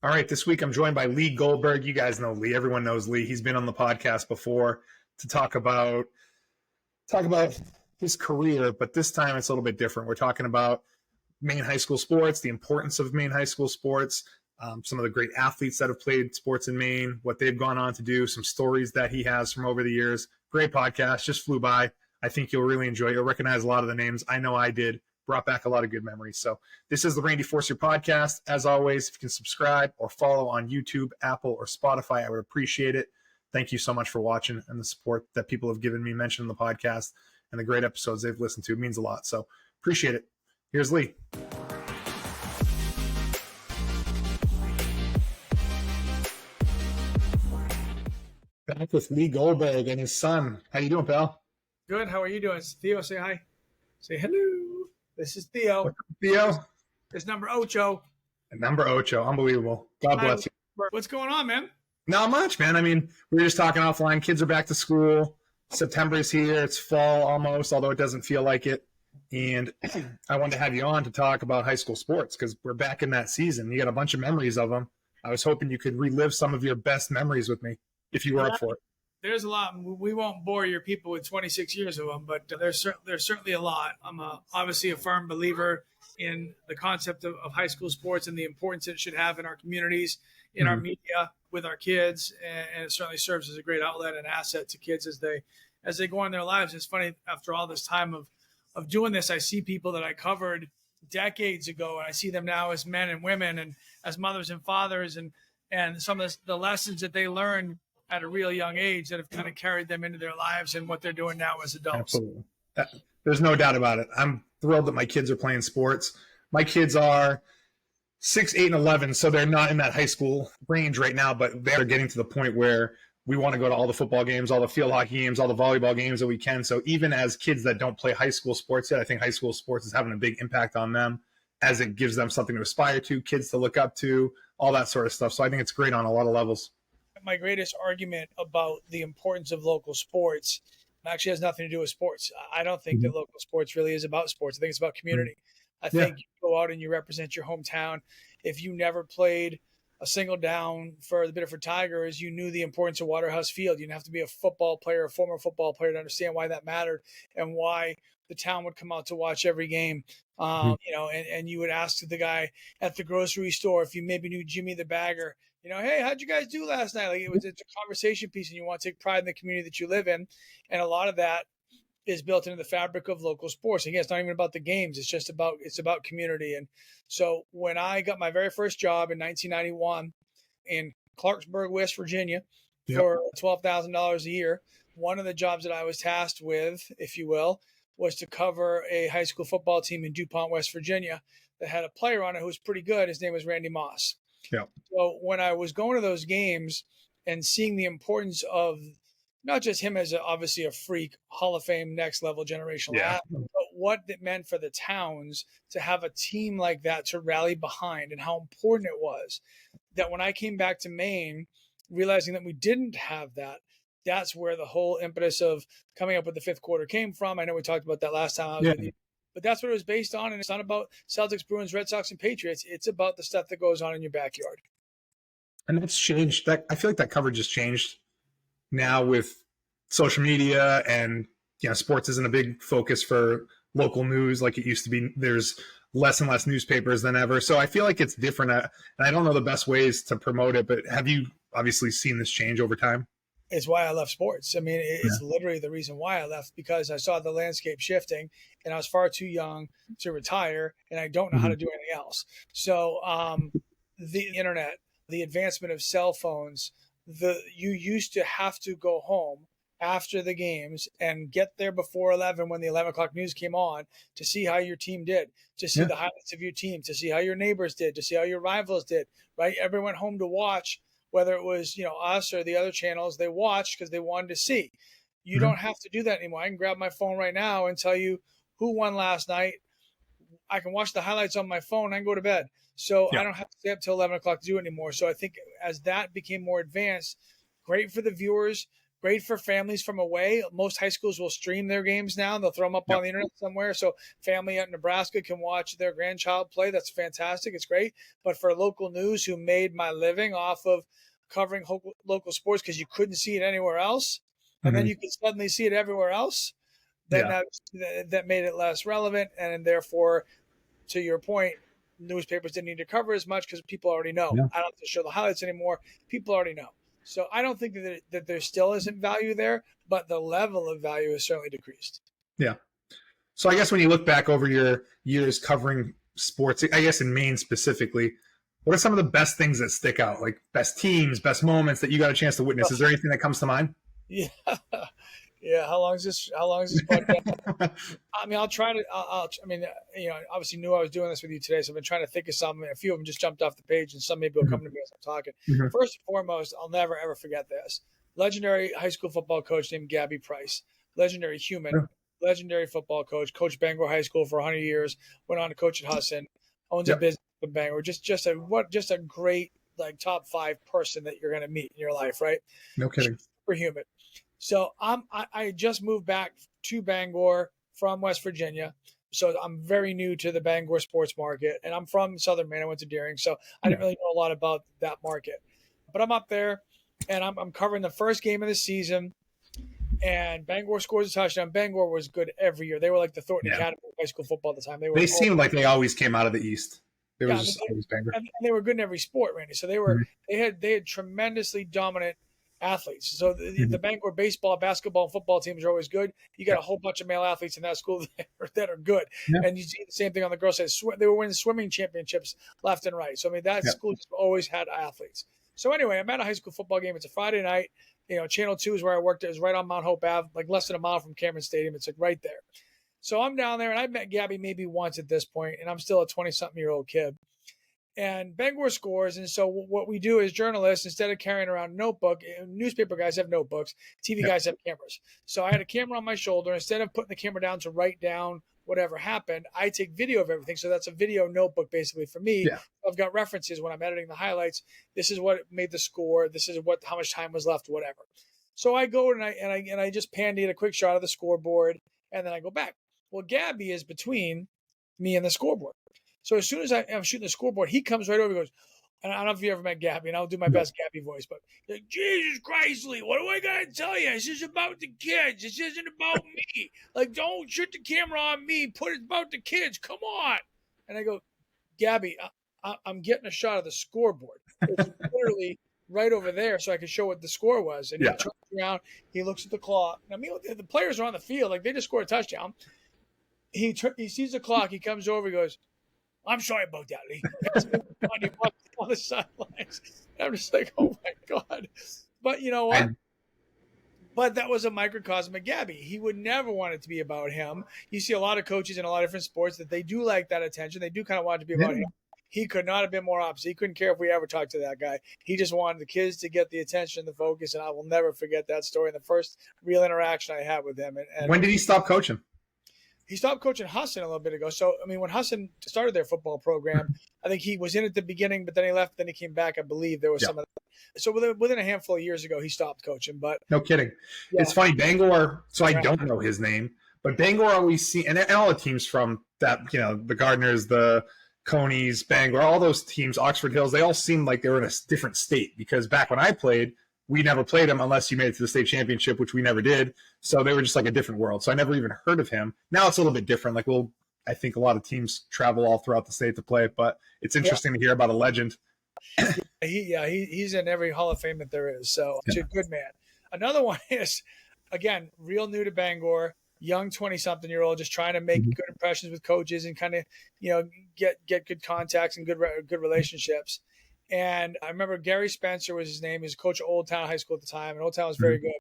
All right, this week I'm joined by Lee Goldberg. You guys know Lee. Everyone knows Lee. He's been on the podcast before to talk about his career, but this time it's a little bit different. We're talking about Maine high school sports, the importance of Maine high school sports, some of the great athletes that have played sports in Maine, what they've gone on to do, some stories that he has from over the years. Great podcast, just flew by. I think you'll really enjoy it. You'll recognize a lot of the names. I know I did. Brought back a lot of good memories. So this is the Randy Forcier Podcast. As always, if you can subscribe or follow on YouTube, Apple, or Spotify, I would appreciate it. Thank you so much for watching and the support that people have given me mentioning the podcast and the great episodes they've listened to. It means a lot. So appreciate it. Here's Lee. Back with Lee Goldberg and his son. How you doing, pal? Good. How are you doing? Theo, say hi. Say hello. This is Theo. Theo. It's number ocho. Number ocho. Unbelievable. God bless you. What's going on, man? Not much, man. I mean, we were just talking offline. Kids are back to school. September is here. It's fall almost, although it doesn't feel like it. And I wanted to have you on to talk about high school sports because we're back in that season. You got a bunch of memories of them. I was hoping you could relive some of your best memories with me if you were up for it. There's a lot. We won't bore your people with 26 years of them, but there's certainly a lot. I'm obviously a firm believer in the concept of high school sports and the importance it should have in our communities, in our media, with our kids, and it certainly serves as a great outlet and asset to kids as they go on their lives. It's funny, after all this time of doing this, I see people that I covered decades ago, and I see them now as men and women and as mothers and fathers, and some of the lessons that they learned at a real young age that have kind of carried them into their lives and what they're doing now as adults. Absolutely. There's no doubt about it. I'm thrilled that my kids are playing sports. My kids are 6, 8, and 11, so they're not in that high school range right now, but they're getting to the point where we want to go to all the football games, all the field hockey games, all the volleyball games that we can. So even as kids that don't play high school sports yet, I think high school sports is having a big impact on them as it gives them something to aspire to, kids to look up to, all that sort of stuff. So I think it's great on a lot of levels. My greatest argument about the importance of local sports actually has nothing to do with sports. I don't think that local sports really is about sports. I think it's about community. I think you go out and you represent your hometown. If you never played a single down for the Biddeford Tigers, you knew the importance of Waterhouse Field. You didn't have to be a football player, a former football player, to understand why that mattered and why the town would come out to watch every game. And you would ask the guy at the grocery store if you maybe knew Jimmy the Bagger, hey, how'd you guys do last night? Like it's a conversation piece, and you want to take pride in the community that you live in. And a lot of that is built into the fabric of local sports. Again, it's not even about the games. It's about community. And so when I got my very first job in 1991 in Clarksburg, West Virginia, for $12,000 a year, one of the jobs that I was tasked with, if you will, was to cover a high school football team in DuPont, West Virginia that had a player on it who was pretty good. His name was Randy Moss. Yeah. So when I was going to those games and seeing the importance of not just him as obviously a freak, Hall of Fame, next level generational athlete, but what it meant for the towns to have a team like that to rally behind and how important it was, that when I came back to Maine, realizing that we didn't have that, that's where the whole impetus of coming up with the fifth quarter came from. I know we talked about that last time I was with you. But that's what it was based on, and it's not about Celtics, Bruins, Red Sox, and Patriots. It's about the stuff that goes on in your backyard. And that's changed. I feel like that coverage has changed now with social media, and sports isn't a big focus for local news like it used to be. There's less and less newspapers than ever. So I feel like it's different. And I don't know the best ways to promote it, but have you obviously seen this change over time? It's why I left sports. I mean, it's literally the reason why I left, because I saw the landscape shifting and I was far too young to retire and I don't know how to do anything else. So the internet, the advancement of cell phones, you used to have to go home after the games and get there before 11 when the 11 o'clock news came on to see how your team did, to see the highlights of your team, to see how your neighbors did, to see how your rivals did, right? Everyone went home to watch. Whether it was, us or the other channels, they watched because they wanted to see. You don't have to do that anymore. I can grab my phone right now and tell you who won last night. I can watch the highlights on my phone and go to bed. So I don't have to stay up till 11 o'clock to do it anymore. So I think as that became more advanced, great for the viewers, Great for families from away. Most high schools will stream their games now. They'll throw them up on the internet somewhere, so family at Nebraska can watch their grandchild play. That's fantastic. It's great. But for local news, who made my living off of covering local sports because you couldn't see it anywhere else, and then you could suddenly see it everywhere else, then that made it less relevant, and therefore, to your point, newspapers didn't need to cover as much because people already know. I don't have to show the highlights anymore. People already know. So I don't think that there still isn't value there, but the level of value has certainly decreased. Yeah. So I guess when you look back over your years covering sports, I guess in Maine specifically, what are some of the best things that stick out? Like best teams, best moments that you got a chance to witness? Is there anything that comes to mind? Yeah. Yeah. How long is this podcast? I mean, I'll try to, I mean, obviously knew I was doing this with you today. So I've been trying to think of some. A few of them just jumped off the page and some maybe will come to me as I'm talking. First and foremost, I'll never, ever forget this. Legendary high school football coach named Gabby Price. Legendary human. Legendary football coach. Coached Bangor High School for 100 years. Went on to coach at Husson. Owns a business in Bangor. Just a great, like, top 5 person that you're going to meet in your life, right? No kidding. Super human. So I just moved back to Bangor from West Virginia. So I'm very new to the Bangor sports market. And I'm from Southern Maine. I went to Deering. So I didn't really know a lot about that market. But I'm up there, and I'm covering the first game of the season. And Bangor scores a touchdown. Bangor was good every year. They were like the Thornton Academy of high school football at the time. They seemed like they always came out of the East. They were just always Bangor. And they were good in every sport, Randy. So they had tremendously dominant athletes. So the Bangor baseball, basketball, and football teams are always good. You got a whole bunch of male athletes in that school that are good. And you see the same thing on the girls' side. They were winning swimming championships left and right. So, I mean, that school always had athletes. So, anyway, I'm at a high school football game. It's a Friday night. Channel 2 is where I worked. It was right on Mount Hope Ave, like less than a mile from Cameron Stadium. It's like right there. So I'm down there, and I met Gabby maybe once at this point, and I'm still a 20-something-year-old kid. And Bangor scores, and so what we do as journalists, instead of carrying around a notebook, newspaper guys have notebooks, TV guys have cameras. So I had a camera on my shoulder. Instead of putting the camera down to write down whatever happened, I take video of everything. So that's a video notebook basically for me. Yeah. I've got references when I'm editing the highlights. This is what made the score. This is how much time was left, whatever. So I go and I just pandied a quick shot of the scoreboard, and then I go back. Well, Gabby is between me and the scoreboard. So as soon as I'm shooting the scoreboard, he comes right over and goes, and I don't know if you ever met Gabby, and I'll do my best Gabby voice, but like, Jesus Christ, Lee, what do I got to tell you? This is about the kids. This isn't about me. Like, don't shoot the camera on me. It's about the kids. Come on. And I go, Gabby, I'm getting a shot of the scoreboard. It's literally right over there so I could show what the score was. And he turns around, he looks at the clock. I mean, the players are on the field. Like, they just scored a touchdown. He sees the clock. He comes over. He goes, I'm sorry about that, Lee. He walks on the sidelines. And I'm just like, oh, my God. But you know what? But that was a microcosm of Gabby. He would never want it to be about him. You see a lot of coaches in a lot of different sports that they do like that attention. They do kind of want it to be about him. He could not have been more opposite. He couldn't care if we ever talked to that guy. He just wanted the kids to get the attention, the focus, and I will never forget that story and the first real interaction I had with him. And when did he stop coaching? He stopped coaching Husson a little bit ago. So, I mean, when Husson started their football program, I think he was in at the beginning, but then he left, then he came back. I believe there was some of that. So within a handful of years ago, he stopped coaching. But no kidding. Yeah. It's funny, Bangor, so I don't know his name, but Bangor always see, and all the teams from that, the Gardners, the Conies, Bangor, all those teams, Oxford Hills, they all seemed like they were in a different state because back when I played, we never played him unless you made it to the state championship, which we never did. So they were just like a different world. So I never even heard of him. Now it's a little bit different. Like, I think a lot of teams travel all throughout the state to play it, but it's interesting to hear about a legend. He's in every Hall of Fame that there is. So he's a good man. Another one is, again, real new to Bangor, young 20-something-year-old, just trying to make good impressions with coaches and kind of, get good contacts and good relationships. And I remember Gary Spencer was his name. He was coach of Old Town High School at the time, and Old Town was very good.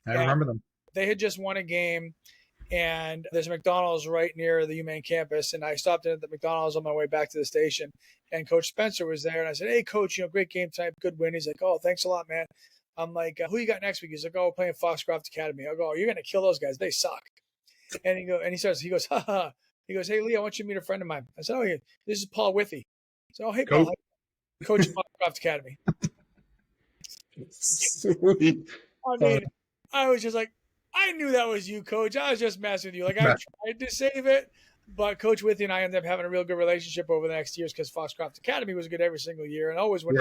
I remember them. They had just won a game, and there's a McDonald's right near the UMaine campus, and I stopped in at the McDonald's on my way back to the station, and Coach Spencer was there, and I said, hey, Coach, great game tonight, good win. He's like, oh, thanks a lot, man. I'm like, who you got next week? He's like, oh, we're playing Foxcroft Academy. I go, oh, you're going to kill those guys. They suck. And he goes, ha, ha. He goes, hey, Lee, I want you to meet a friend of mine. I said, oh, yeah, this is Paul Withy. I said, oh, hey, Paul. Coach of Foxcroft Academy. Sweet. I mean, I was just like, I knew that was you, Coach. I was just messing with you. Like, I tried to save it, but Coach Withy and I ended up having a real good relationship over the next years because Foxcroft Academy was good every single year and always won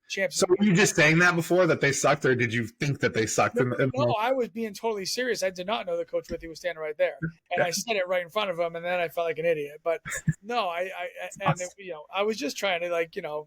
champs. So were you just saying that before, that they sucked, or did you think that they sucked? No, I was being totally serious. I did not know that Coach Withy was standing right there, and I said it right in front of him, and then I felt like an idiot. But no, I was just trying to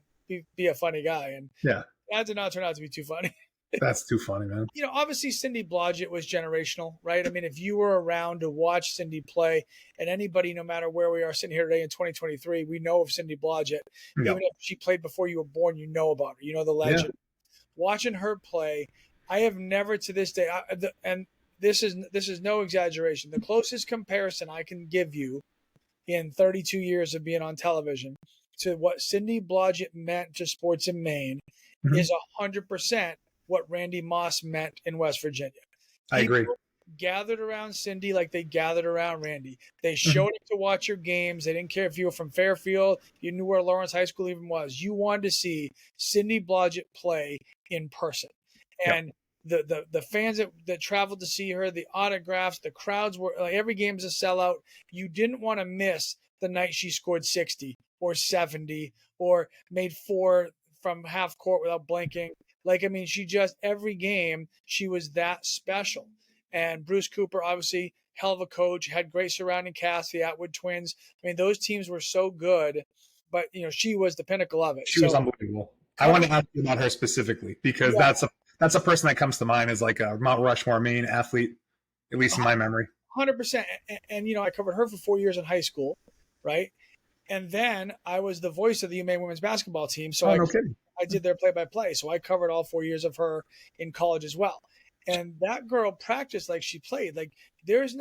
be a funny guy, and that did not turn out to be too funny. That's too funny, man. Obviously Cindy Blodgett was generational, right? I mean, if you were around to watch Cindy play, and anybody, no matter where we are sitting here today in 2023, we know of Cindy Blodgett. Yep. Even if she played before you were born, you know about her. You know the legend. Yeah. Watching her play, I have never to this day, and this is no exaggeration, the closest comparison I can give you in 32 years of being on television to what Cindy Blodgett meant to sports in Maine is 100% what Randy Moss meant in West Virginia. I agree. Gathered around Cindy like they gathered around Randy. They showed up to watch your games. They didn't care if you were from Fairfield, you knew where Lawrence High School even was. You wanted to see Cindy Blodgett play in person. And the fans that traveled to see her, the autographs, the crowds were like, every game is a sellout. You didn't want to miss the night she scored 60 or 70 or made 4 from half court without blinking. Like, I mean, every game, she was that special. And Bruce Cooper, obviously, hell of a coach, had great surrounding cast, the Atwood twins. I mean, those teams were so good, but, she was the pinnacle of it. She was unbelievable. I want to ask you about her specifically, because that's a person that comes to mind as like a Mount Rushmore Maine athlete, at least in my memory. 100%. And I covered her for 4 years in high school, right? And then I was the voice of the UMaine women's basketball team. So I did their play-by-play. So I covered all 4 years of her in college as well. And that girl practiced like she played. Like this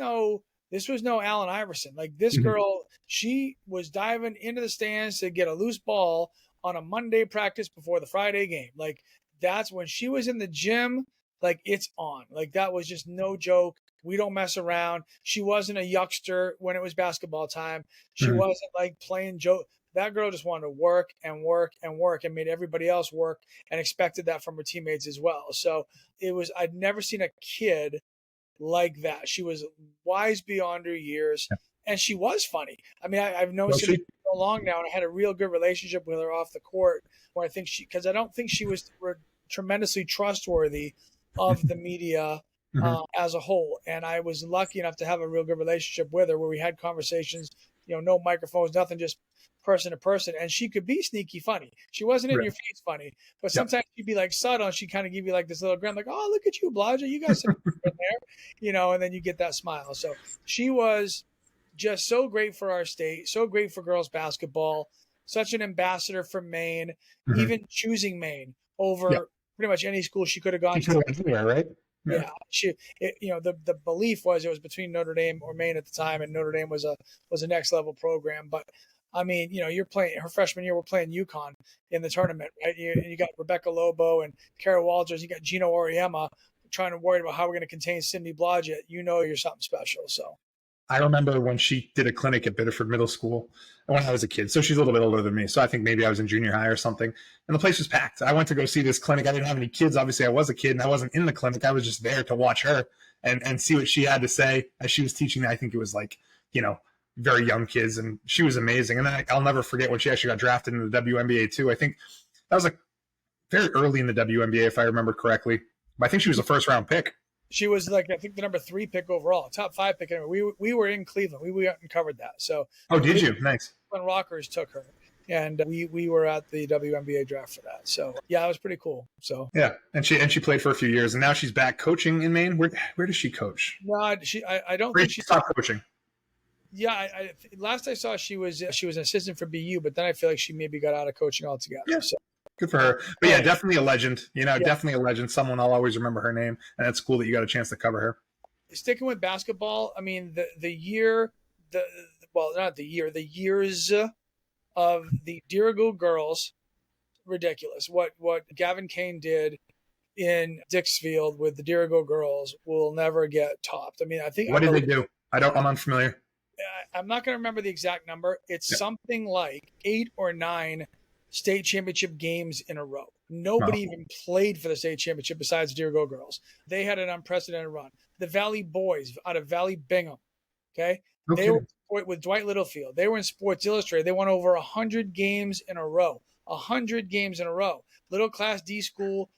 was no Allen Iverson. Like this girl, she was diving into the stands to get a loose ball on a Monday practice before the Friday game. Like that's when she was in the gym, like it's on. Like that was just no joke. We don't mess around. She wasn't a youngster when it was basketball time. She wasn't like playing joke. That girl just wanted to work and work and work and made everybody else work and expected that from her teammates as well. So I'd never seen a kid like that. She was wise beyond her years and she was funny. I mean, I've known her for so long now, and I had a real good relationship with her off the court where because I don't think she was tremendously trustworthy of the media as a whole. And I was lucky enough to have a real good relationship with her where we had conversations, no microphones, nothing, just person to person, and she could be sneaky funny. She wasn't in your face funny, but sometimes she'd be like subtle, and she'd kind of give you like this little grin, like, "Oh, look at you, Blodgett, you got some in there," and then you get that smile. So she was just so great for our state, so great for girls basketball, such an ambassador for Maine, even choosing Maine over pretty much any school she could have gone to. Anywhere, right? Yeah, the belief was it was between Notre Dame or Maine at the time, and Notre Dame was a next level program, but. I mean, you're playing her freshman year. We're playing UConn in the tournament, right? You got Rebecca Lobo and Kara Walters. You got Gino Auriemma trying to worry about how we're going to contain Cindy Blodgett. You're something special. So I remember when she did a clinic at Biddeford Middle School when I was a kid. So she's a little bit older than me. So I think maybe I was in junior high or something. And the place was packed. I went to go see this clinic. I didn't have any kids. Obviously, I was a kid and I wasn't in the clinic. I was just there to watch her and see what she had to say as she was teaching. I think it was like, very young kids, and she was amazing. And then I'll never forget when she actually got drafted into the WNBA too. I think that was like very early in the WNBA, if I remember correctly. But I think she was a first round pick. She was like, I think the number 3 pick overall, top 5 pick. Anyway, we were in Cleveland. We went and covered that. So did you? Nice. When Rockers took her, and we were at the WNBA draft for that. So yeah, it was pretty cool. So yeah, and she played for a few years, and now she's back coaching in Maine. Where does she coach? No, I don't think she stopped coaching. Yeah, last I saw she was an assistant for BU, but then I feel like she maybe got out of coaching altogether. Yeah, so. Good for her. But yeah, definitely a legend. Definitely a legend. Someone I'll always remember her name, and it's cool that you got a chance to cover her. Sticking with basketball, I mean the years of the Dirigo girls, ridiculous. What Gavin Kane did in Dixfield with the Dirigo girls will never get topped. I mean, what did they do? I'm unfamiliar. I'm not going to remember the exact number. It's something like 8 or 9 state championship games in a row. Nobody even played for the state championship besides Deer Go Girls. They had an unprecedented run. The Valley Boys out of Valley Bingham, okay? They were with Dwight Littlefield. They were in Sports Illustrated. They won over 100 games in a row. 100 games in a row. Little Class D school,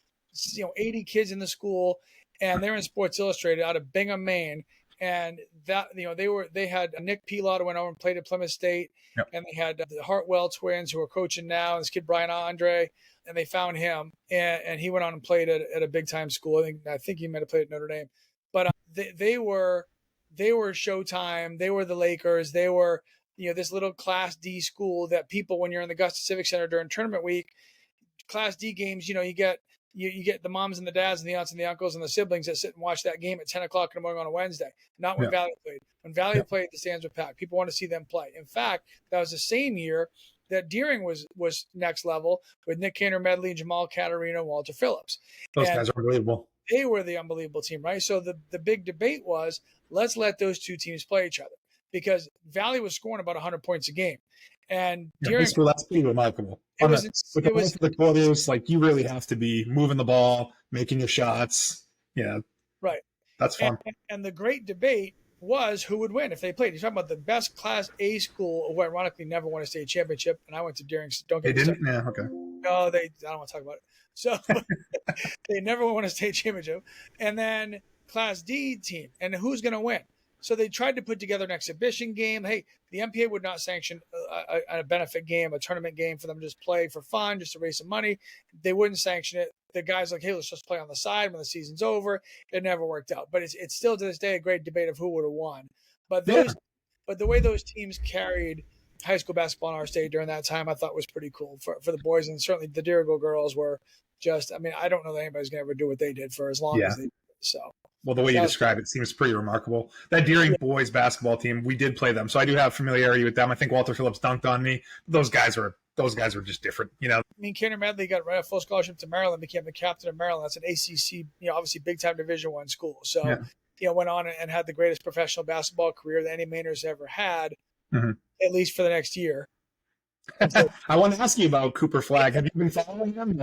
80 kids in the school, and they're in Sports Illustrated out of Bingham, Maine. And that, they had Nick Pilot who went over and played at Plymouth State, and they had the Hartwell twins who are coaching now, this kid Brian Andre, and they found him, and he went on and played at a big time school. I think he might have played at Notre Dame, but they were Showtime. They were the Lakers. They were this little Class D school that people, when you're in the Augusta Civic Center during tournament week, Class D games, you get the moms and the dads and the aunts and the uncles and the siblings that sit and watch that game at 10 o'clock in the morning on a Wednesday. Not when Valley played. When Valley played, the stands were packed. People want to see them play. In fact, that was the same year that Deering was next level with Nick Cantor Medley, Jamal Caterino, and Walter Phillips. Those guys are unbelievable. They were the unbelievable team, right? So the big debate was, let's let those two teams play each other, because Valley was scoring about 100 points a game. And Deering, that's pretty remarkable. The quarters, like, you really have to be moving the ball, making your shots. Yeah. Right. That's fun. And the great debate was who would win if they played. You're talking about the best Class A school, who ironically never won a state championship. And I went to Deering. They didn't? Yeah, okay. No, I don't want to talk about it. So they never won a state championship. And then Class D team. And who's going to win? So they tried to put together an exhibition game. Hey, the MPA would not sanction a benefit game, a tournament game for them to just play for fun, just to raise some money. They wouldn't sanction it. The guys like, hey, let's just play on the side when the season's over. It never worked out. But it's still to this day a great debate of who would have won. But the way those teams carried high school basketball in our state during that time, I thought was pretty cool for the boys. And certainly the Deerigo girls were just, I don't know that anybody's going to ever do what they did for as long as they did. So. Well, the way you describe it seems pretty remarkable. That Deering boys basketball team, we did play them, so I do have familiarity with them. I think Walter Phillips dunked on me. Those guys were just different, Cantor Medley got a full scholarship to Maryland, became the captain of Maryland. That's an ACC, obviously big time Division I school. So, went on and had the greatest professional basketball career that any Mainers ever had, at least for the next year. I want to ask you about Cooper Flagg. Have you been following him?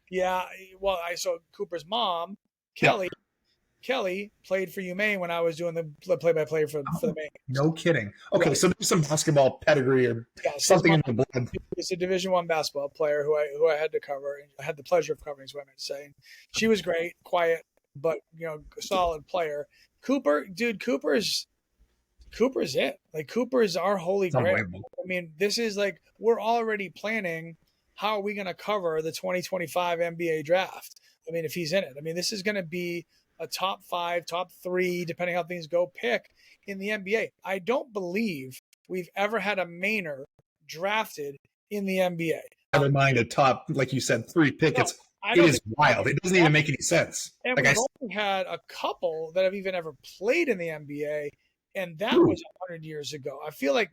Yeah, well, I saw Cooper's mom, Kelly played for UMaine when I was doing the play-by-play for the Maine. No kidding. Okay, so there's some basketball pedigree or something in the blood. It's a Division I basketball player who I had to cover. I had the pleasure of covering, is what I meant to say. And she was great, quiet, but solid player. Cooper's it. Like, Cooper is our holy grail. This is like, we're already planning how are we going to cover the 2025 NBA draft. If he's in it. This is going to be a top 5, top 3, depending how things go, pick in the NBA. I don't believe we've ever had a Mainer drafted in the NBA. Never mind a top, like you said, 3 pick. It is wild. It doesn't even make any sense. And we've only had a couple that have even ever played in the NBA, and that was 100 years ago. I feel like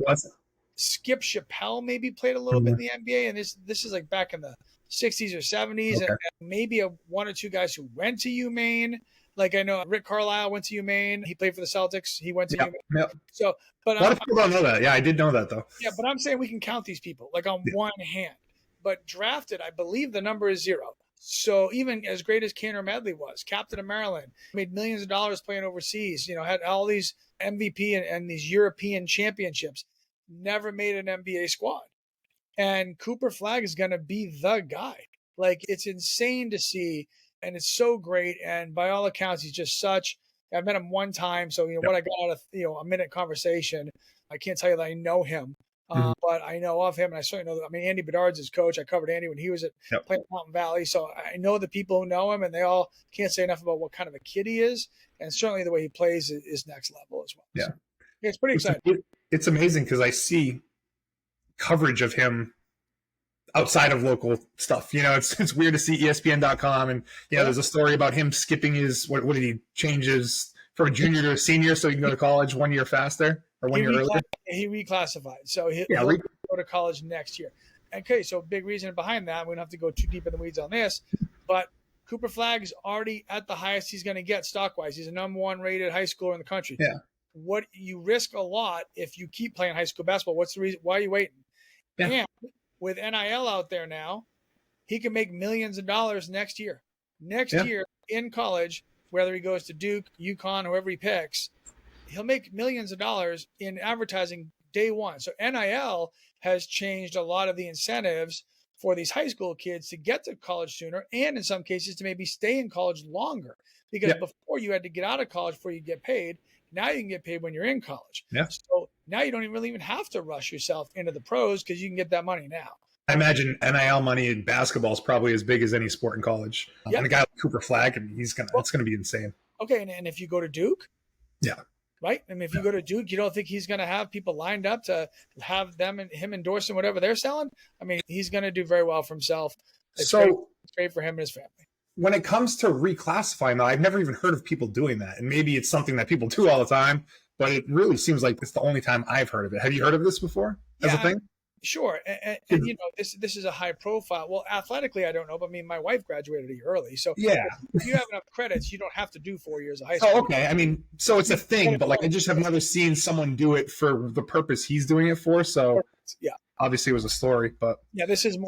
Skip Chappelle maybe played a little bit in the NBA, and this is like back in the 60s or 70s, and maybe one or two guys who went to UMaine. Like, I know Rick Carlisle went to UMaine. He played for the Celtics. He went to UMaine. Yeah. So, but a lot of people don't know that. Yeah, I did know that, though. Yeah, but I'm saying we can count these people like on one hand. But drafted, I believe the number is 0. So even as great as Cantor Medley was, captain of Maryland, made millions of dollars playing overseas, had all these MVP and these European championships, never made an NBA squad. And Cooper Flagg is going to be the guy. Like, it's insane to see. And it's so great. And by all accounts, he's just I've met him one time. So, what I got out of, a minute conversation, I can't tell you that I know him, but I know of him. And I certainly know Andy Bedard's his coach. I covered Andy when he was playing at Mountain Valley. So I know the people who know him, and they all can't say enough about what kind of a kid he is. And certainly the way he plays is next level as well. Yeah. So, it's pretty exciting. It's amazing because I see coverage of him outside of local stuff. It's weird to see ESPN.com and there's a story about him skipping his what did he change his from a junior to a senior so he can go to college 1 year faster or 1 year earlier? He reclassified. So he'll go to college next year. Okay, so big reason behind that, we don't have to go too deep in the weeds on this, but Cooper Flagg is already at the highest he's going to get stock-wise. He's a number 1 rated high schooler in the country. Yeah. What you risk a lot if you keep playing high school basketball. What's the reason? Why are you waiting? Yeah. And with NIL out there now, he can make millions of dollars next year. Next year in college, whether he goes to Duke, UConn, whoever he picks, he'll make millions of dollars in advertising day one. So NIL has changed a lot of the incentives for these high school kids to get to college sooner, and in some cases to maybe stay in college longer. Because before you had to get out of college before you get paid. Now you can get paid when you're in college. Yeah. So now you don't even have to rush yourself into the pros because you can get that money now. I imagine NIL money in basketball is probably as big as any sport in college. And a guy like Cooper Flagg, it's gonna be insane. Okay, and if you go to Duke, right? I mean, if you go to Duke, you don't think he's going to have people lined up to have them and him endorsing whatever they're selling? I mean, he's going to do very well for himself. It's great for him and his family. When it comes to reclassifying, though, I've never even heard of people doing that. And maybe it's something that people do all the time, but it really seems like it's the only time I've heard of it. Have you heard of this before as a thing? Sure. And you know, this is a high profile. Well, athletically, I don't know, but I mean, my wife graduated a year early. So if you have enough credits, you don't have to do 4 years of high school. Oh, okay. I mean, so it's a thing, but like I just have never seen someone do it for the purpose he's doing it for. So obviously it was a story, but this is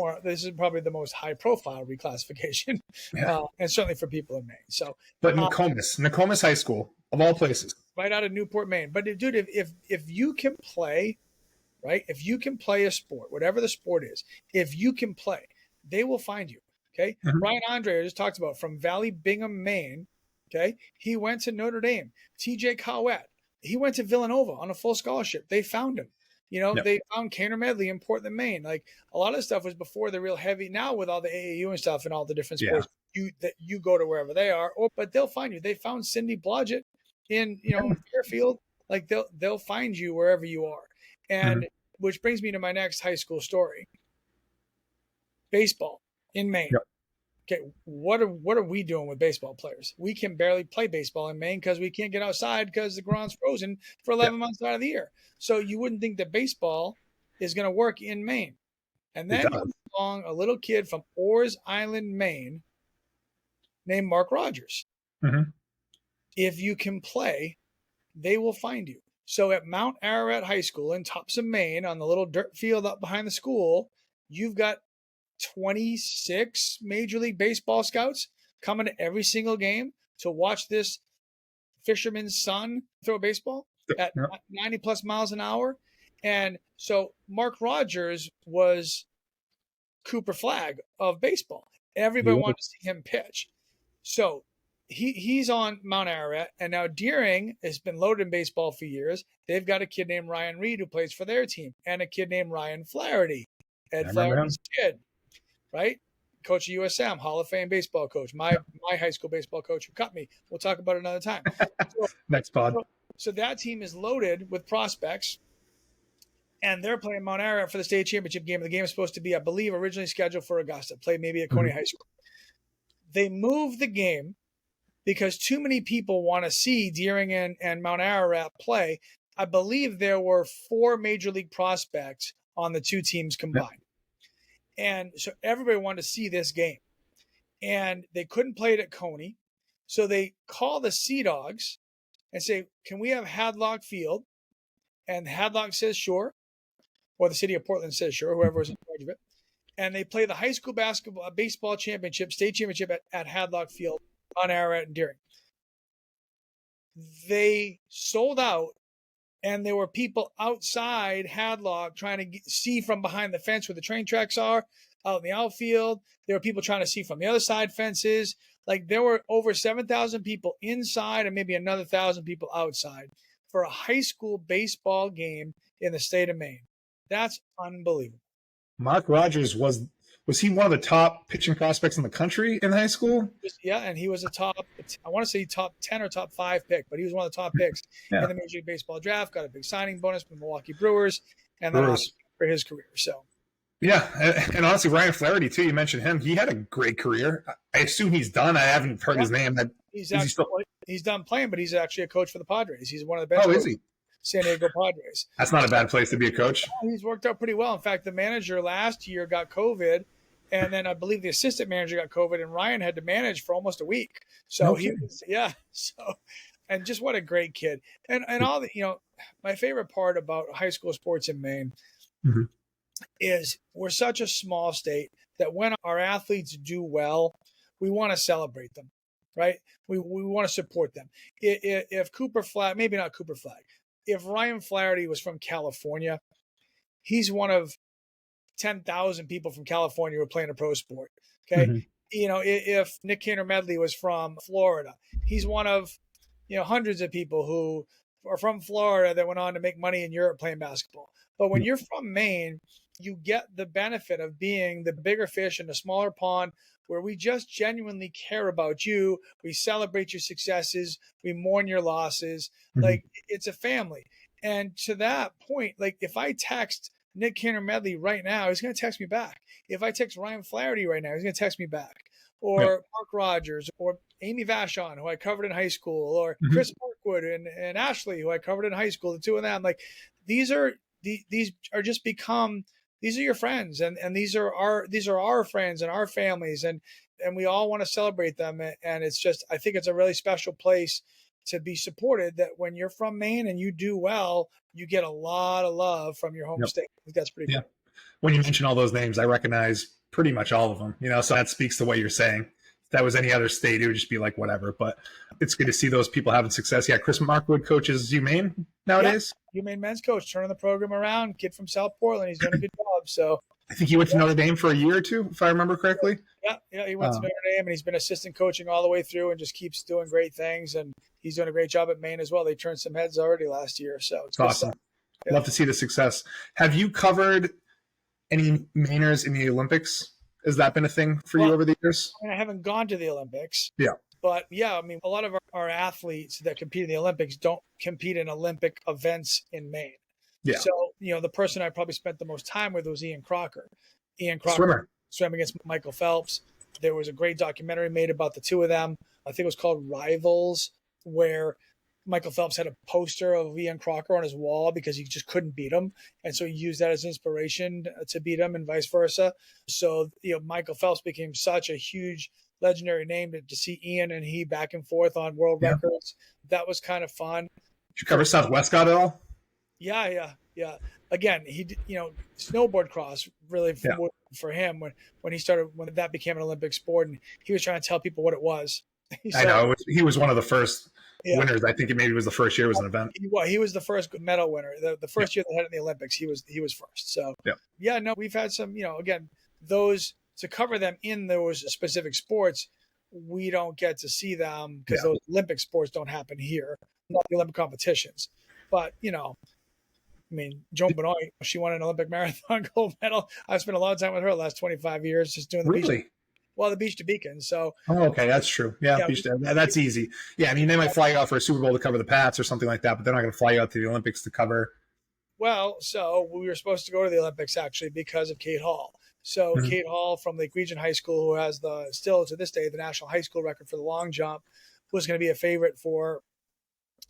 probably the most high profile reclassification, and certainly for people in Maine. So, but Nokomis High School of all places, right out of Newport, Maine. But dude, if you can play, right? If you can play a sport, whatever the sport is, if you can play, they will find you. Okay. Mm-hmm. Brian Andre, I just talked about, from Valley Bingham, Maine. Okay. He went to Notre Dame. TJ Cowett, he went to Villanova on a full scholarship. They found him. You know, they found Kaner Medley in Portland, Maine. Like, a lot of the stuff was before the real heavy. Now with all the AAU and stuff and all the different sports, you go to wherever they are, but they'll find you. They found Cindy Blodgett in Fairfield. Like, they'll find you wherever you are. And which brings me to my next high school story. Baseball in Maine. Yep. Okay, what are we doing with baseball players? We can barely play baseball in Maine because we can't get outside because the ground's frozen for 11 months out of the year. So you wouldn't think that baseball is going to work in Maine. And then comes along a little kid from Orr's Island, Maine, named Mark Rogers. Mm-hmm. If you can play, they will find you. So at Mount Ararat High School in Topsom, Maine, on the little dirt field up behind the school, you've got 26 Major League Baseball scouts coming to every single game to watch this fisherman's son throw a baseball at 90 plus miles an hour. And so Mark Rogers was Cooper Flagg of baseball. Everybody wanted to see him pitch. So he's on Mount Ararat, and now Deering has been loaded in baseball for years. They've got a kid named Ryan Reed who plays for their team, and a kid named Ryan Flaherty, Ed Flaherty's kid, right? Coach of USM, Hall of Fame baseball coach. My high school baseball coach who cut me. We'll talk about it another time. Next pod. So that team is loaded with prospects, and they're playing Mount Ararat for the state championship game. The game is supposed to be, I believe, originally scheduled for Augusta, played maybe at Coney High School. They moved the game because too many people want to see Deering and Mount Ararat play. I believe there were 4 major league prospects on the two teams combined. And so everybody wanted to see this game. And they couldn't play it at Coney. So they call the Sea Dogs and say, can we have Hadlock Field? And Hadlock says, sure. Or the city of Portland says, sure, whoever was in charge of it. And they play the high school baseball championship, state championship at Hadlock Field on Ararat and Deering. They sold out, and there were people outside Hadlock trying to see from behind the fence where the train tracks are, out in the outfield. There were people trying to see from the other side fences. Like, there were over 7,000 people inside and maybe another 1,000 people outside for a high school baseball game in the state of Maine. That's unbelievable. Mark Rogers was he one of the top pitching prospects in the country in high school? Yeah, and he was I want to say top 10 or top 5 pick, but he was one of the top picks in the Major League Baseball draft, got a big signing bonus from the Milwaukee Brewers, and then for his career. So, yeah, and honestly, Ryan Flaherty, too, you mentioned him. He had a great career. I assume he's done. I haven't heard his name. He's done playing, but he's actually a coach for the Padres. He's one of the best. Oh, is he? San Diego Padres. That's not a bad place to be a coach. He's worked out pretty well. In fact, the manager last year got COVID, and then I believe the assistant manager got COVID, and Ryan had to manage for almost a week. So and just what a great kid. And all the, my favorite part about high school sports in Maine is we're such a small state. that when our athletes do well, we want to celebrate them, right? We want to support them. If Cooper Flagg, maybe not Cooper Flagg, if Ryan Flaherty was from California, he's one of 10,000 people from California who are playing a pro sport. Okay. Mm-hmm. If Nick Cantor-Medley was from Florida, he's one of, hundreds of people who are from Florida that went on to make money in Europe playing basketball. But when you're from Maine, you get the benefit of being the bigger fish in a smaller pond, where we just genuinely care about you. We celebrate your successes. We mourn your losses. Mm-hmm. Like, it's a family. And to that point, like, if I text Nick Cantor-Medley right now, he's going to text me back. If I text Ryan Flaherty right now, he's going to text me back. Or Mark Rogers, or Amy Vachon, who I covered in high school, or Chris Parkwood and Ashley, who I covered in high school, the two of them. Like, these are just become, these are your friends, and these are our friends and our families, and we all want to celebrate them. And it's just, I think it's a really special place to be supported, that when you're from Maine and you do well, you get a lot of love from your home state. I think that's pretty cool. When you mention all those names, I recognize pretty much all of them, so that speaks to what you're saying. If that was any other state, it would just be like whatever, but it's good to see those people having success. Yeah. Chris Markwood coaches UMaine nowadays. UMaine men's coach, turning the program around, kid from South Portland. He's doing a good job. So I think he went to Notre Dame for a year or two, if I remember correctly. Yeah, he went to Notre Dame, and he's been assistant coaching all the way through and just keeps doing great things. And he's doing a great job at Maine as well. They turned some heads already last year. So it's awesome. Love to see the success. Have you covered any Mainers in the Olympics? Has that been a thing for you over the years? I haven't gone to the Olympics. Yeah. But yeah, I mean, a lot of our athletes that compete in the Olympics don't compete in Olympic events in Maine. Yeah. So, the person I probably spent the most time with was Ian Crocker. Swimmer. Swam against Michael Phelps. There was a great documentary made about the two of them. I think it was called Rivals, where Michael Phelps had a poster of Ian Crocker on his wall because he just couldn't beat him. And so he used that as inspiration to beat him, and vice versa. So, Michael Phelps became such a huge legendary name to see Ian and he back and forth on world records. That was kind of fun. Did you cover Southwestcott at all? Yeah. Again, he, snowboard cross really for him when that became an Olympic sport, and he was trying to tell people what it was. So, I know he was one of the first winners. I think it maybe was the first year it was an event. He was the first medal winner. The first year they had it in the Olympics, he was first. So we've had some, again, those to cover them in those specific sports. We don't get to see them because those Olympic sports don't happen here, not the Olympic competitions. But Joan Benoit, she won an Olympic marathon gold medal. I've spent a lot of time with her the last 25 years just doing the beach. Well, the Beach to Beacon. So. Oh, okay, that's true. Yeah, beach to, that's easy. Yeah, they might fly you out for a Super Bowl to cover the Pats or something like that, but they're not going to fly you out to the Olympics to cover. Well, so we were supposed to go to the Olympics actually because of Kate Hall. So Kate Hall from Lake Region High School, who has still to this day the national high school record for the long jump, was going to be a favorite for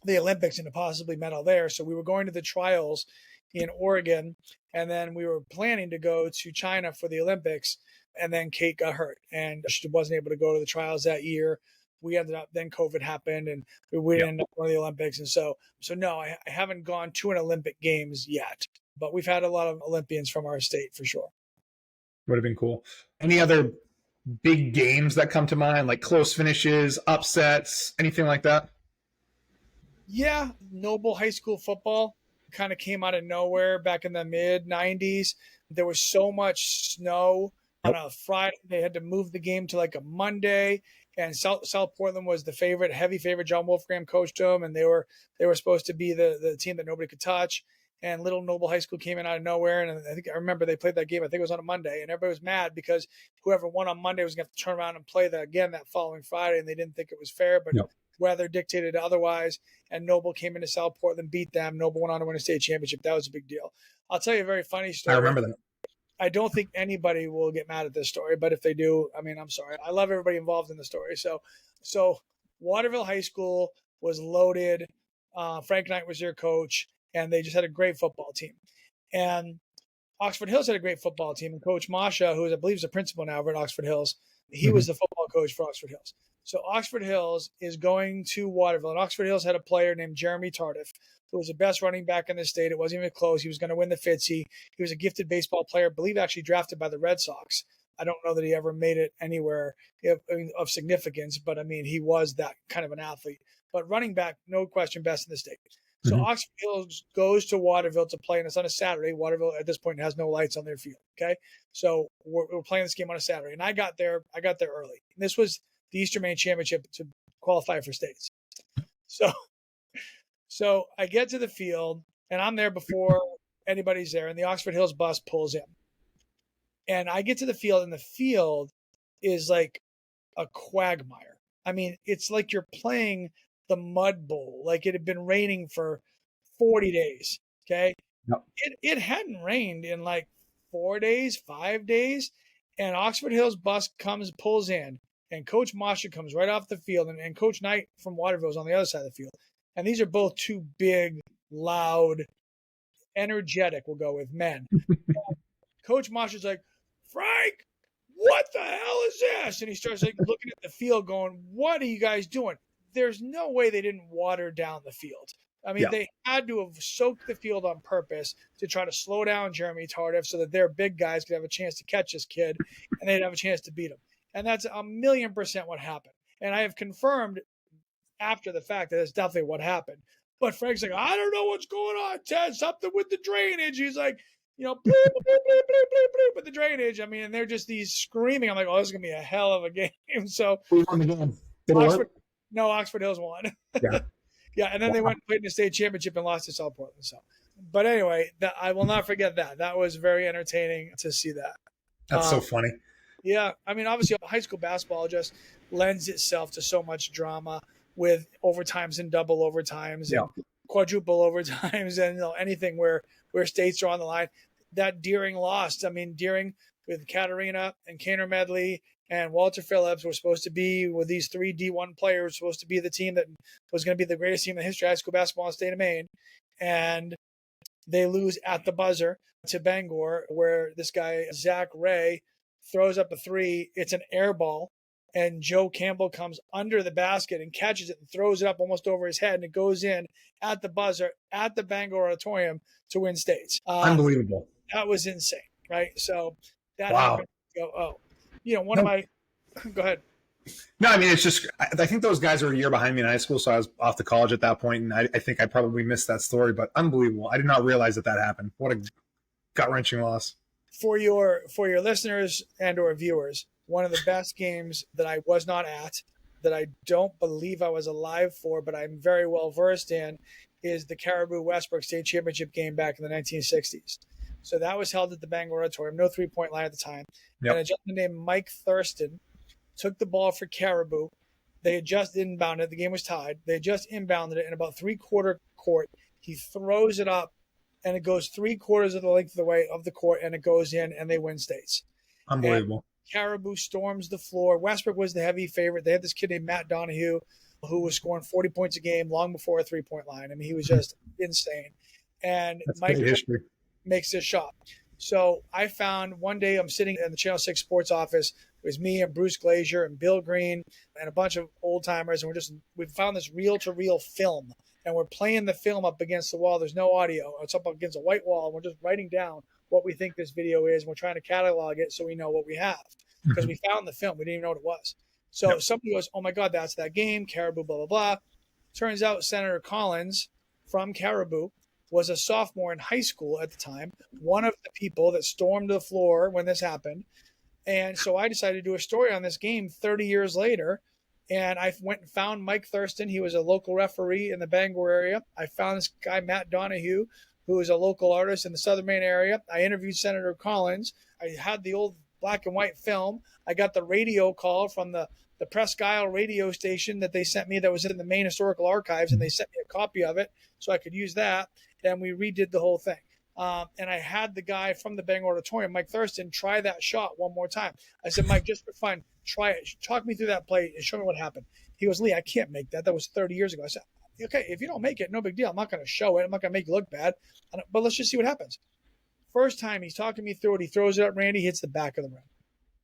the Olympics and to possibly medal there. So we were going to the trials in Oregon, and then we were planning to go to China for the Olympics. And then Kate got hurt and she wasn't able to go to the trials that year. We ended up, then COVID happened and we didn't end up going to the Olympics. And so no, I haven't gone to an Olympic Games yet, but we've had a lot of Olympians from our state for sure. Would have been cool. Any other big games that come to mind, like close finishes, upsets, anything like that? Yeah, Noble High School football kind of came out of nowhere back in the mid 90s. There was so much snow on a Friday. They had to move the game to like a Monday, and South Portland was the heavy favorite. John Wolfgram coached them, and they were supposed to be the team that nobody could touch. And Little Noble High School came in out of nowhere, and I remember they played that game. I think it was on a Monday, and everybody was mad because whoever won on Monday was going to have to turn around and play that again that following Friday, and they didn't think it was fair. But weather dictated otherwise, and Noble came into South Portland, beat them. Noble went on to win a state championship. That was a big deal. I'll tell you a very funny story. I remember that. I don't think anybody will get mad at this story, but if they do, I'm sorry. I love everybody involved in the story. So Waterville High School was loaded. Frank Knight was their coach, and they just had a great football team. And Oxford Hills had a great football team, and Coach Masha, who I believe is the principal now over at Oxford Hills, he was the football coach for Oxford Hills. So Oxford Hills is going to Waterville, and Oxford Hills had a player named Jeremy Tardif, who was the best running back in the state. It wasn't even close. He was going to win the Fitzy. He was a gifted baseball player, I believe actually drafted by the Red Sox. I don't know that he ever made it anywhere of significance, but I mean, he was that kind of an athlete. But running back, no question, best in the state. So Oxford Hills goes to Waterville to play, and it's on a Saturday. Waterville at this point has no lights on their field. Okay, so we're playing this game on a Saturday, and I got there early. And this was the Eastern Maine Championship to qualify for states. So I get to the field, and I'm there before anybody's there, and the Oxford Hills bus pulls in. And I get to the field, and the field is like a quagmire. I mean, it's like you're playing the Mud Bowl, like it had been raining for 40 days. Okay. Yep. It hadn't rained in like 4 days, 5 days. And Oxford Hills bus pulls in, and Coach Mosher comes right off the field, and Coach Knight from Waterville is on the other side of the field. And these are both two big, loud, energetic, we'll go with, men. Coach Mosher's like, Frank, what the hell is this? And he starts like looking at the field going, what are you guys doing? There's no way they didn't water down the field. I mean, they had to have soaked the field on purpose to try to slow down Jeremy Tardif so that their big guys could have a chance to catch this kid and they'd have a chance to beat him. And that's 1,000,000% what happened. And I have confirmed after the fact that it's definitely what happened. But Frank's like, I don't know what's going on, Ted. Something with the drainage. He's like, you know, bloop, bloop, bloop, bloop, bloop, with the drainage. I mean, and they're just these screaming. I'm like, oh, this is going to be a hell of a game. So who won the game? Oxford Hills won. Yeah. Yeah, and then they went and played in the state championship and lost to South Portland. So, but anyway, I will not forget that. That was very entertaining to see that. That's so funny. Yeah, I mean, obviously, high school basketball just lends itself to so much drama with overtimes and double overtimes and quadruple overtimes and anything where states are on the line. That Deering lost. I mean, Deering with Katarina and Kaner Medley and Walter Phillips were supposed to be with these three D1 players, supposed to be the team that was going to be the greatest team in the history of high school basketball in the state of Maine. And they lose at the buzzer to Bangor, where this guy, Zach Ray, throws up a three. It's an air ball. And Joe Campbell comes under the basket and catches it and throws it up almost over his head. And it goes in at the buzzer at the Bangor Auditorium to win states. Unbelievable. That was insane, right? So that happened. Go ahead. No, I mean, it's just, I think those guys were a year behind me in high school, so I was off to college at that point, and I think I probably missed that story, but unbelievable. I did not realize that happened. What a gut-wrenching loss. For your listeners and or viewers, one of the best games that I was not at, that I don't believe I was alive for, but I'm very well versed in, is the Caribou Westbrook State Championship game back in the 1960s. So that was held at the Bangor Auditorium, no three-point line at the time. Yep. And a gentleman named Mike Thurston took the ball for Caribou. They had just inbounded. The game was tied. They had just inbounded it in about three-quarter court. He throws it up, and it goes 3/4 of the length of the way of the court, and it goes in, and they win states. Unbelievable. And Caribou storms the floor. Westbrook was the heavy favorite. They had this kid named Matt Donahue who was scoring 40 points a game long before a three-point line. I mean, he was just insane. And Mike makes this shot. So I found one day I'm sitting in the Channel 6 sports office. It was me and Bruce Glazier and Bill Green and a bunch of old timers. And we found this reel-to-reel film. And we're playing the film up against the wall. There's no audio. It's up against a white wall. And we're just writing down what we think this video is. And we're trying to catalog it so we know what we have. Because we found the film. We didn't even know what it was. So somebody goes, oh, my God, that's that game. Caribou, blah, blah, blah. Turns out Senator Collins from Caribou was a sophomore in high school at the time, one of the people that stormed the floor when this happened. And so I decided to do a story on this game 30 years later. And I went and found Mike Thurston. He was a local referee in the Bangor area. I found this guy, Matt Donahue, who is a local artist in the Southern Maine area. I interviewed Senator Collins. I had the old black and white film. I got the radio call from the Presque Isle radio station that they sent me that was in the Maine Historical Archives, and they sent me a copy of it so I could use that. And we redid the whole thing. And I had the guy from the Bangor Auditorium, Mike Thurston, try that shot one more time. I said, Mike, just for fun, try it. Talk me through that play and show me what happened. He goes, Lee, I can't make that. That was 30 years ago. I said, okay, if you don't make it, no big deal. I'm not going to show it. I'm not going to make you look bad. But let's just see what happens. First time he's talking me through it, he throws it up. Randy hits the back of the rim.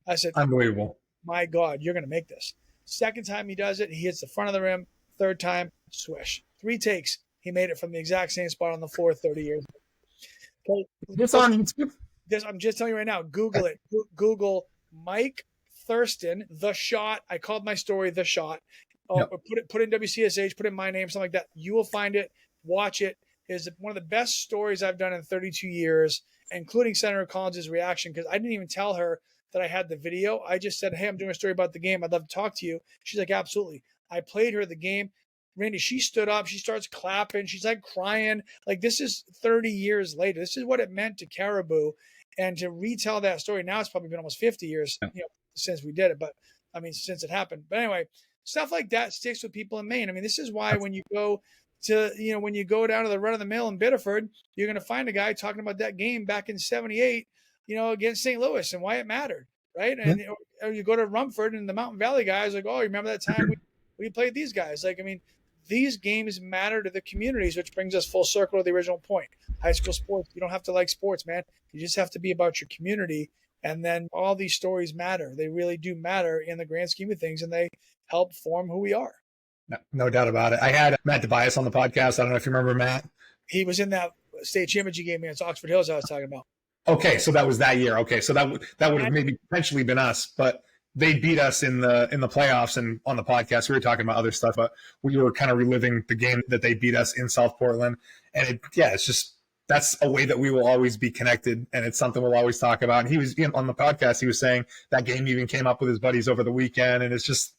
I said, unbelievable. My God, you're going to make this. Second time he does it, he hits the front of the rim. Third time, swish. 3 takes. He made it from the exact same spot on the floor 30 years ago. This on YouTube? I'm just telling you right now, Google it. Google Mike Thurston, The Shot. I called my story The Shot. Yep. Put in WCSH, put in my name, something like that. You will find it. Watch it. It is one of the best stories I've done in 32 years, including Senator Collins' reaction, because I didn't even tell her that I had the video. I just said, hey, I'm doing a story about the game. I'd love to talk to you. She's like, absolutely. I played her the game. Randy, she stood up. She starts clapping. She's like crying. Like, this is 30 years later. This is what it meant to Caribou. And to retell that story, now it's probably been almost 50 years since we did it. But, I mean, since it happened. But anyway, stuff like that sticks with people in Maine. I mean, this is why when you go to, when you go down to the run-of-the-mill in Biddeford, you're going to find a guy talking about that game back in 78, against St. Louis and why it mattered, right? And or you go to Rumford and the Mountain Valley guys like, oh, you remember that time we played these guys? Like, I mean, these games matter to the communities, which brings us full circle to the original point. High school sports, you don't have to like sports, man. You just have to be about your community. And then all these stories matter. They really do matter in the grand scheme of things, and they help form who we are. No doubt about it. I had Matt DeBias on the podcast. I don't know if you remember Matt. He was in that state championship game against Oxford Hills I was talking about. Okay, so that was that year. Okay, so that would have maybe potentially been us, but they beat us in the playoffs. And on the podcast, we were talking about other stuff, but we were kind of reliving the game that they beat us in South Portland. And it's just, that's a way that we will always be connected, and it's something we'll always talk about. And he was on the podcast, he was saying that game even came up with his buddies over the weekend, and it's just,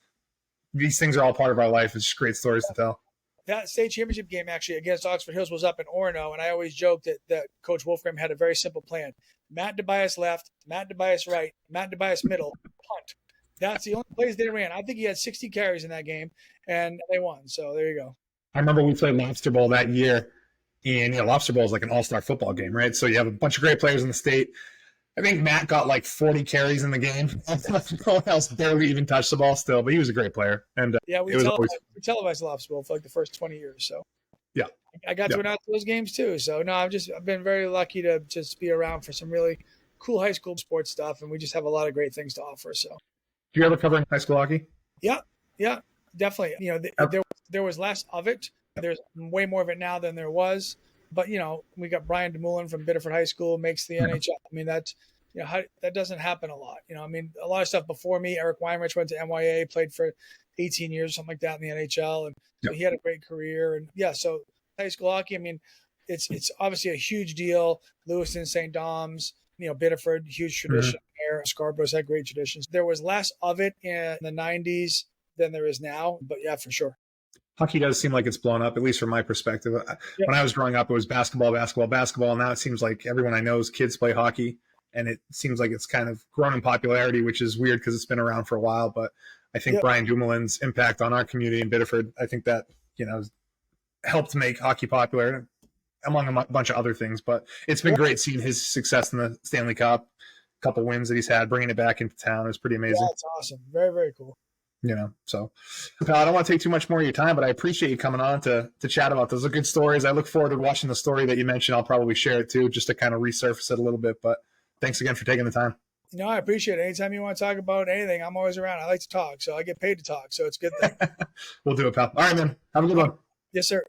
these things are all part of our life. It's just great stories to tell. That state championship game actually against Oxford Hills was up in Orono, and I always joked that Coach Wolfgram had a very simple plan. Matt DeBias left, Matt DeBias right, Matt DeBias middle, punt. That's the only plays they ran. I think he had 60 carries in that game, and they won. So there you go. I remember we played Lobster Bowl that year, and Lobster Bowl is like an all-star football game, right? So you have a bunch of great players in the state. I think Matt got like 40 carries in the game. No one else barely even touched the ball still, but he was a great player. And we televised Lobster Bowl for like the first 20 years. So yeah, I got to announce those games too. So no, I've been very lucky to just be around for some really cool high school sports stuff, and we just have a lot of great things to offer. So, do you ever cover high school hockey? Yeah, definitely. There was less of it. There's way more of it now than there was. But, we got Brian DeMullen from Biddeford High School, makes the NHL. I mean, that doesn't happen a lot. A lot of stuff before me. Eric Weinrich went to NYA, played for 18 years, something like that in the NHL. And so he had a great career. And so high school hockey, I mean, it's obviously a huge deal. Lewiston, St. Dom's, Biddeford, huge tradition there. Scarborough's had great traditions. There was less of it in the 90s than there is now. But yeah, for sure. Hockey does seem like it's blown up, at least from my perspective. When I was growing up, it was basketball. Now it seems like everyone I know's kids play hockey, and it seems like it's kind of grown in popularity, which is weird because it's been around for a while. But I think Brian Dumoulin's impact on our community in Biddeford, I think that, helped make hockey popular, among a bunch of other things. But it's been great seeing his success in the Stanley Cup, a couple wins that he's had, bringing it back into town. It's pretty amazing. Yeah, it's awesome. Very, very cool. So pal, I don't want to take too much more of your time, but I appreciate you coming on to chat about those. Those are good stories. I look forward to watching the story that you mentioned. I'll probably share it too, just to kind of resurface it a little bit, but thanks again for taking the time. I appreciate it. Anytime you want to talk about anything, I'm always around. I like to talk, so I get paid to talk. So it's a good thing. We'll do it, pal. All right, man. Have a good one. Yes, sir.